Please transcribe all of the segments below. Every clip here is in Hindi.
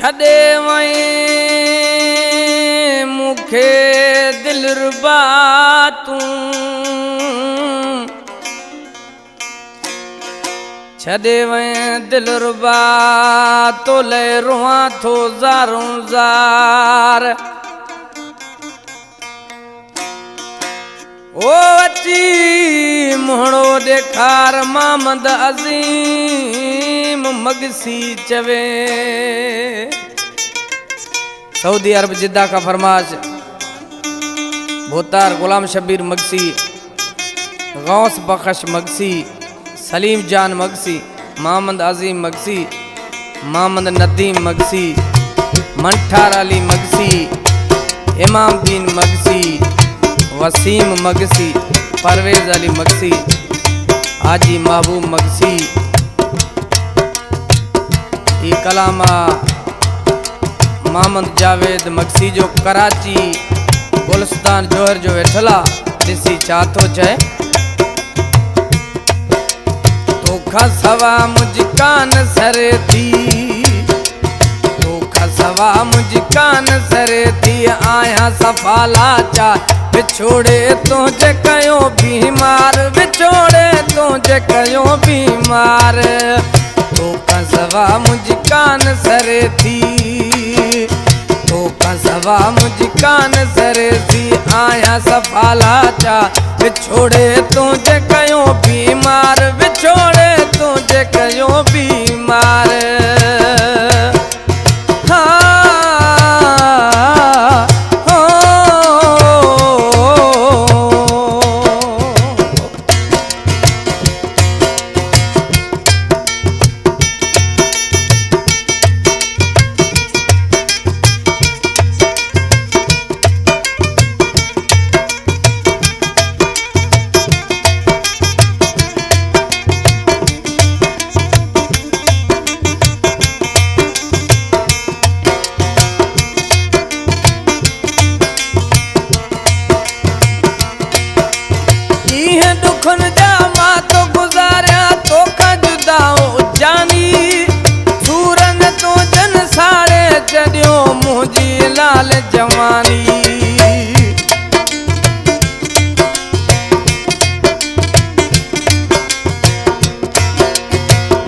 छदे वई मुखे दिलरुबा तू छदे वई दिलरुबा तो ले रुआ थो ज़ारों ज़ार ओ अची मुहणो देखार मोहम्मद अजीम मगसी चवे। सऊदी अरब जिद्दा का फरमाश भोतार गुलाम शबीर मगसी, गौस बख्श मगसी, सलीम जान मगसी, मोहम्मद अजीम मगसी, मोहम्मद नदीम मगसी, मंठार अली मगसी, इमाम दीन मगसी, वसीम मगसी, परवेज अली मगसी, हाजी महबूब मगसी। ये कलामा मोहम्मद जावेद मगसी जो कराची गुलस्तान जोहर जो वेठला दिसी चाहतो चाहे तो खसवा मुझकान सरे थी, तो खसवा मुझकान सरे थी आया सफाला चा बिछोड़े तुझे कयो बीमार, बिछोड़े तुझे कयो बीमार। तो कसवा मुझकान सरे थी, तो कसवा मुझकान सरे थी आया सफाला चा बिछोड़े तुझे कयो बीमार, बिछोड़े तुझे कयो बीमार। दुखन जा मां तो गुजारिया तो जुदा हो जानी, सूरन तो जन साड़े चढ़ियो मुझी लाल जवानी।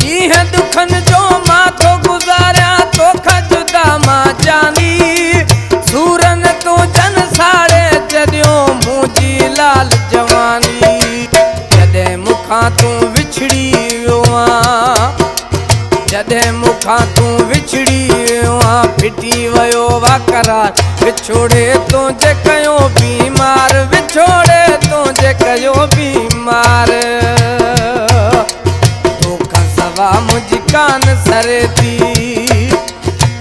इह दुखन जो मां तो गुजारिया तो जुदा मां जानी, सूरन तो जन साड़े चढ़ियो मुझी लाल जवानी। मुखा तू विछड़ी वियो जदे मुखा तू विछड़ी वियो फिटी वयो वाकरार, विछोड़े तुझे कयो बीमार, विछोड़े तुझे कयो बीमार। तो खसवा मुझकान सरे थी,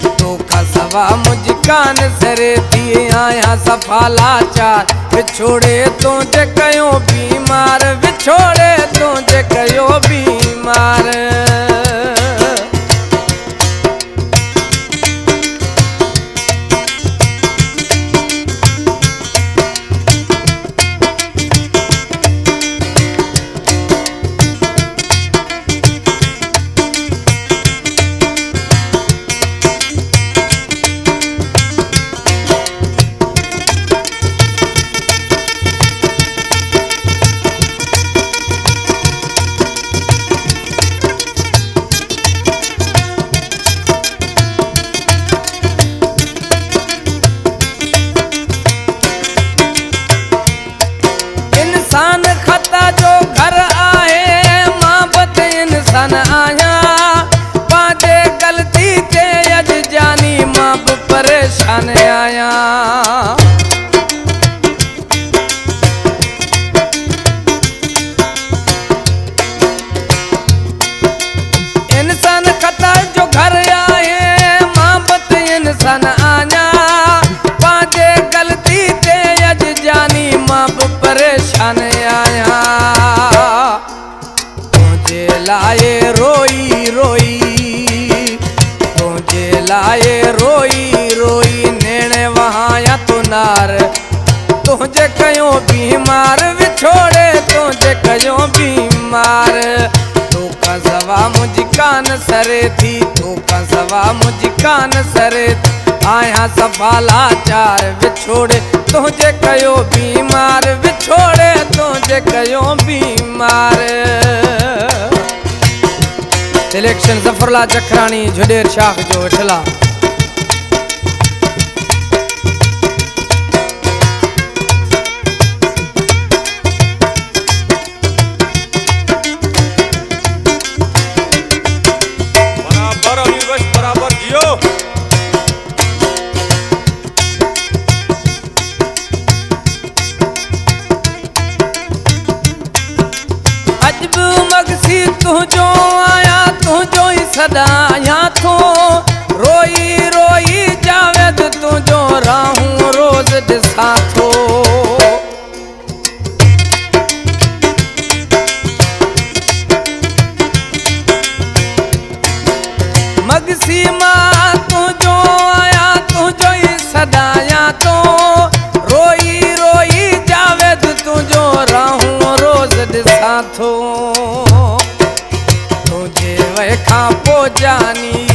तो खसवा मुझकान सरे थी आया सफाला चार विछोड़े तुझे कयो बीमार, विछोड़े तुझे कयो बीमार। इंसान खता जो घर आए मोहब्बत इंसान आया, पांचे गलती ते अज जानी मां भी परेशान आया। इंसान खता जो घर आए मोहब्बत इंसान आया, पांचे गलती ते अज जानी मां भी परेशान आया। तुझे लाए रोई रोई, तुझे लाए रोई रोई नेणे वहाँ या तो नार, तुझे कयो बीमार, विछोड़े तुझे कयो बीमार। तो कसवा मुझकान सरे थी, तो कसवा सवा मुझ कान सरे आया सफाला चार विछोड़े तुझे कयो बीमार विछोड़े तुझे कयो बीमार। सिलेक्शन जफरला चखराणी जुडेर शाख जो विठला। तुझो आया तुझो ही सदाया थो रोई रोई जावेद तुझो राहूं रोज दिसा थो। मगसी मां तुझो आया तुझो ही सदाया थो रोई रोई जावेद तुझो राहूं रोज दिसा थो। पो जानी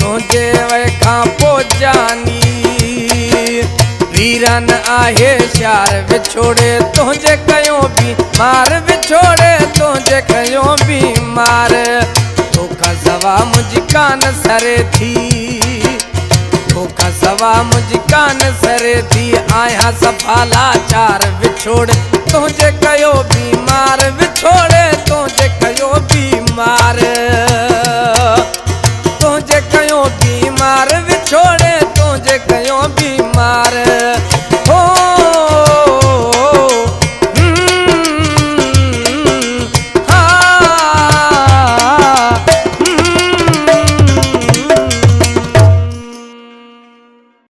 तुझे वैखा पो जानी वीरन आहे शार विछोड़े तुझे कयो बीमार विछोड़े तुझे कयो बीमार। तोखा सवा मुझ कान सरे थी तोखा सवा मुझ कान सरे थी आया सफाला चार विछोड़े तुझे कयो बीमार विछोड़े तुझे कयो बीमार।